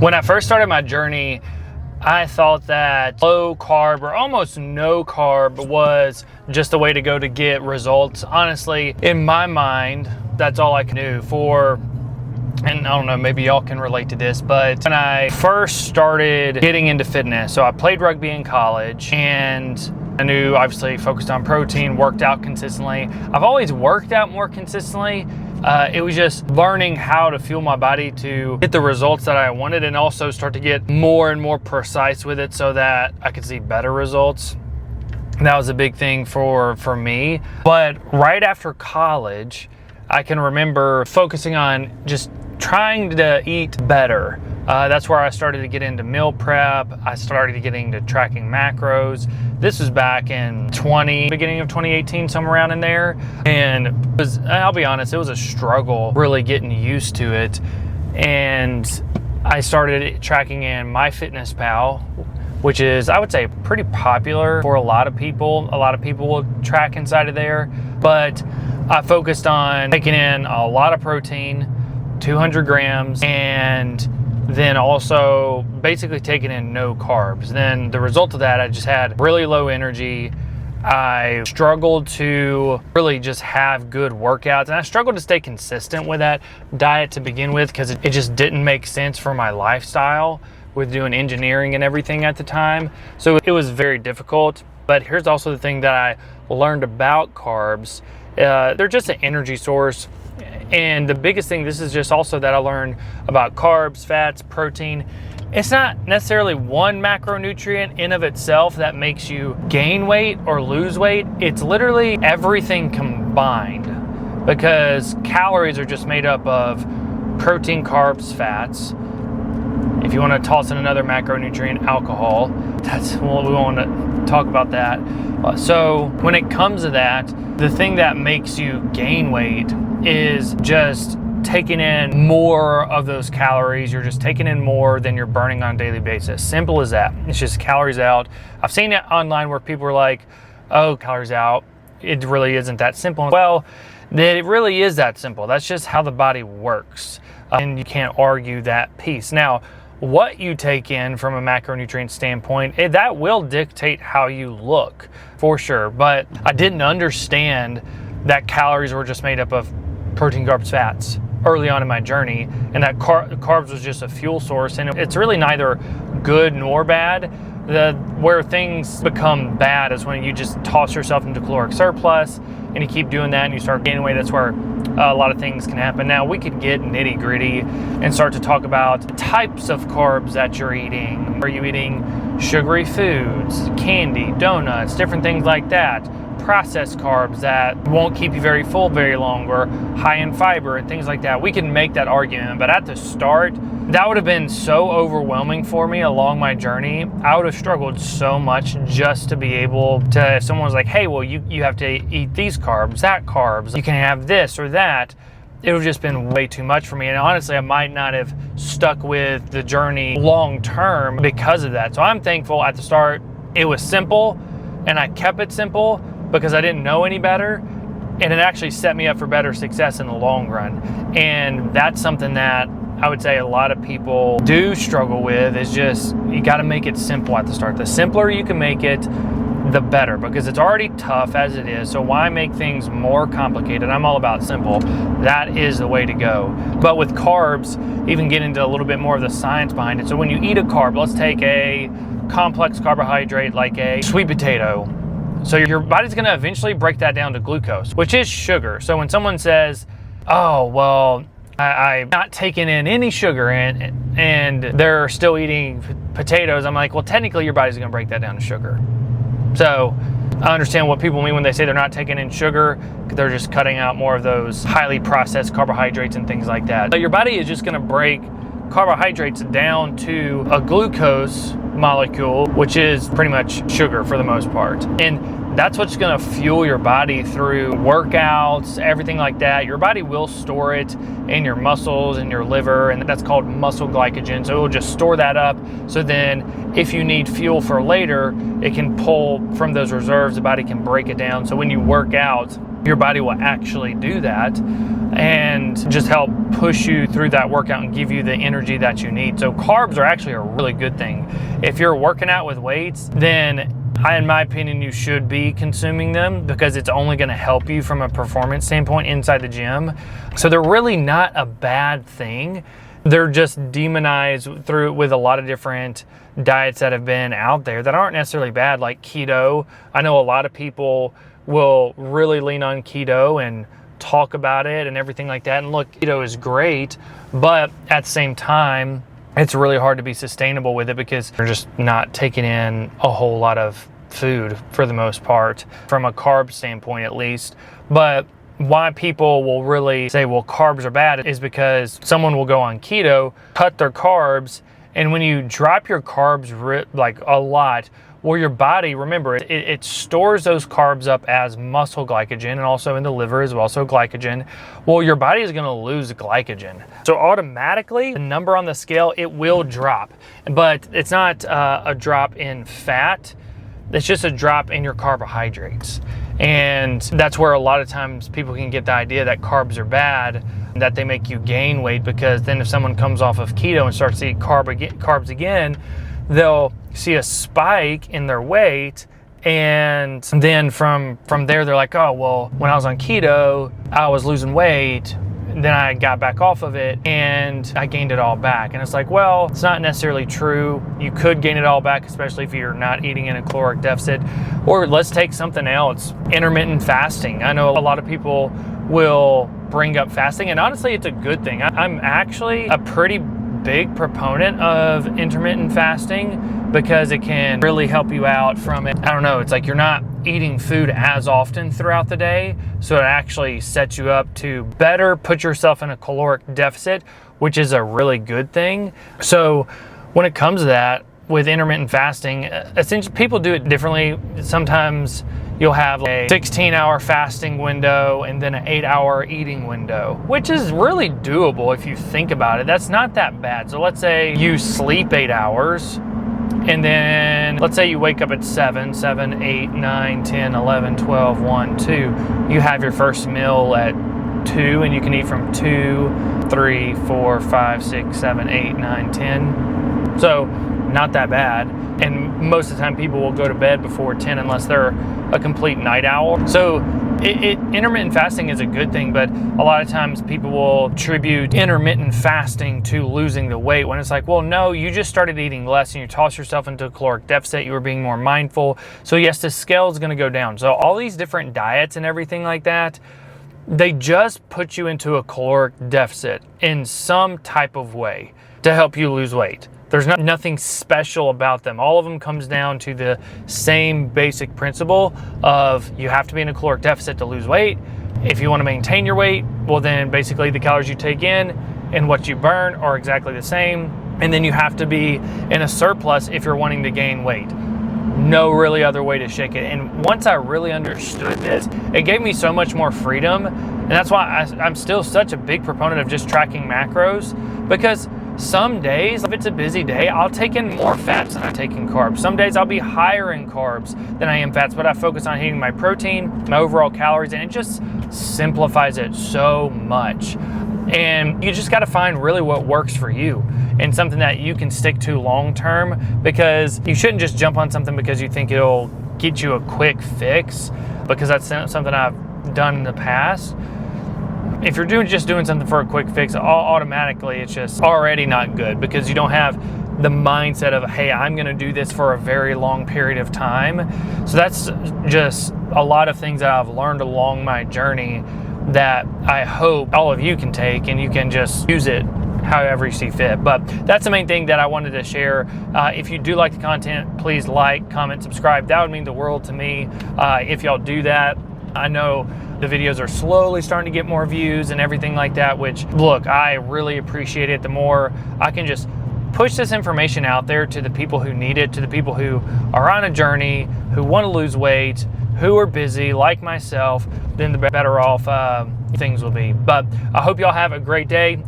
When I first started my journey, I thought that low carb or almost no carb was just the way to go to get results. Honestly, in my mind, that's all I can do and I don't know, maybe y'all can relate to this, but when I first started getting into fitness, so I played rugby in college and I knew obviously focused on protein, worked out consistently. I've always worked out more consistently. It was just learning how to fuel my body to get the results that I wanted and also start to get more and more precise with it so that I could see better results. That was a big thing for me. But right after college, I can remember focusing on just trying to eat better. That's where I started to get into meal prep. I started getting to tracking macros. This was back in beginning of 2018, somewhere around in there. And I'll be honest, it was a struggle really getting used to it. And I started tracking in MyFitnessPal, which is, I would say, pretty popular for a lot of people. A lot of people will track inside of there. But I focused on taking in a lot of protein, 200 grams, and then also basically taking in no carbs. Then the result of that, I just had really low energy. I struggled to really just have good workouts, and I struggled to stay consistent with that diet to begin with because it just didn't make sense for my lifestyle with doing engineering and everything at the time. So it was very difficult. But here's also the thing that I learned about carbs. They're just an energy source. And the biggest thing, this is just also that I learned about carbs, fats, protein. It's not necessarily one macronutrient in of itself that makes you gain weight or lose weight. It's literally everything combined, because calories are just made up of protein, carbs, fats. If you want to toss in another macronutrient, alcohol, we won't talk about that. So when it comes to that, the thing that makes you gain weight is just taking in more of those calories. You're just taking in more than you're burning on a daily basis. Simple as that. It's just calories out. I've seen it online where people are like, oh, calories out. It really isn't that simple. Well, it really is that simple. That's just how the body works. And you can't argue that piece. Now, what you take in from a macronutrient standpoint, that will dictate how you look for sure. But I didn't understand that calories were just made up of protein, carbs, fats early on in my journey, and that carbs was just a fuel source. And it's really neither good nor bad. Where things become bad is when you just toss yourself into caloric surplus and you keep doing that and you start gaining weight. That's where a lot of things can happen. Now, we could get nitty gritty and start to talk about types of carbs that you're eating. Are you eating sugary foods, candy, donuts, different things like that? Processed carbs that won't keep you very full very long, or high in fiber and things like that. We can make that argument, but at the start, that would have been so overwhelming for me along my journey. I would have struggled so much just to be able to, if someone was like, hey, well, you have to eat these carbs, that carbs, you can have this or that, it would have just been way too much for me. And honestly, I might not have stuck with the journey long term because of that. So I'm thankful at the start it was simple, and I kept it simple because I didn't know any better, and it actually set me up for better success in the long run. And that's something that I would say a lot of people do struggle with, is just you got to make it simple at the start. The simpler you can make it, the better, because it's already tough as it is. So why make things more complicated? I'm all about simple. That is the way to go. But with carbs, even get into a little bit more of the science behind it. So when you eat a carb, let's take a complex carbohydrate like a sweet potato. So your body's going to eventually break that down to glucose, which is sugar. So when someone says, oh, well, I'm not taking in any sugar and they're still eating potatoes, I'm like, well, technically your body's going to break that down to sugar. So I understand what people mean when they say they're not taking in sugar. They're just cutting out more of those highly processed carbohydrates and things like that. But your body is just going to break carbohydrates down to a glucose molecule, which is pretty much sugar for the most part. And that's what's going to fuel your body through workouts, everything like that. Your body will store it in your muscles and your liver, and that's called muscle glycogen. So it will just store that up. So then if you need fuel for later, it can pull from those reserves. The body can break it down. So when you work out, your body will actually do that. and just help push you through that workout and give you the energy that you need. So carbs are actually a really good thing. If you're working out with weights, then in my opinion, you should be consuming them because it's only going to help you from a performance standpoint inside the gym. So they're really not a bad thing. They're just demonized through with a lot of different diets that have been out there that aren't necessarily bad, like keto. I know a lot of people will really lean on keto and talk about it and everything like that. And look, keto is great, but at the same time, it's really hard to be sustainable with it because you're just not taking in a whole lot of food for the most part, from a carb standpoint at least. But why people will really say, well, carbs are bad is because someone will go on keto, cut their carbs, and when you drop your carbs like a lot, well, your body, remember, it stores those carbs up as muscle glycogen, and also in the liver is also glycogen. Well, your body is going to lose glycogen. So automatically, the number on the scale, it will drop. But it's not a drop in fat. It's just a drop in your carbohydrates. And that's where a lot of times people can get the idea that carbs are bad, that they make you gain weight, because then if someone comes off of keto and starts to eat carbs again, they'll see a spike in their weight, and then from there they're like, oh, well, when I was on keto, I was losing weight, then I got back off of it and I gained it all back. And it's like, well, it's not necessarily true. You could gain it all back, especially if you're not eating in a caloric deficit. Or let's take something else, intermittent fasting. I know a lot of people will bring up fasting, and honestly, it's a good thing. I'm actually a pretty big proponent of intermittent fasting because it can really help you out from it. I don't know, it's like you're not eating food as often throughout the day, so it actually sets you up to better put yourself in a caloric deficit, which is a really good thing. So when it comes to that, with intermittent fasting, essentially people do it differently. Sometimes you'll have a 16-hour fasting window and then an 8-hour eating window, which is really doable if you think about it. That's not that bad. So let's say you sleep 8 hours, and then let's say you wake up at 7, 8, 9, 10, 11, 12, 1, 2. You have your first meal at 2, and you can eat from 2, 3, 4, 5, 6, 7, 8, 9, 10. So not that bad. And most of the time people will go to bed before 10 unless they're a complete night owl. So intermittent fasting is a good thing, but a lot of times people will attribute intermittent fasting to losing the weight, when it's like, well, no, you just started eating less and you toss yourself into a caloric deficit. You were being more mindful. So yes, the scale is going to go down. So all these different diets and everything like that, they just put you into a caloric deficit in some type of way to help you lose weight. There's nothing special about them. All of them comes down to the same basic principle of you have to be in a caloric deficit to lose weight. If you want to maintain your weight, well, then basically the calories you take in and what you burn are exactly the same. And then you have to be in a surplus if you're wanting to gain weight. No really other way to shake it. And once I really understood this, it gave me so much more freedom. And that's why I'm still such a big proponent of just tracking macros, because some days, if it's a busy day, I'll take in more fats than I take in carbs. Some days I'll be higher in carbs than I am fats, but I focus on hitting my protein, my overall calories, and it just simplifies it so much. And you just got to find really what works for you and something that you can stick to long term, because you shouldn't just jump on something because you think it'll get you a quick fix, because that's something I've done in the past. If you're just doing something for a quick fix, automatically it's just already not good, because you don't have the mindset of, hey, I'm going to do this for a very long period of time. So that's just a lot of things that I've learned along my journey that I hope all of you can take, and you can just use it however you see fit. But that's the main thing that I wanted to share. If you do like the content, please like, comment, subscribe. That would mean the world to me if y'all do that. I know the videos are slowly starting to get more views and everything like that, which, look, I really appreciate it. The more I can just push this information out there to the people who need it, to the people who are on a journey, who want to lose weight, who are busy like myself, then the better off things will be. But I hope y'all have a great day.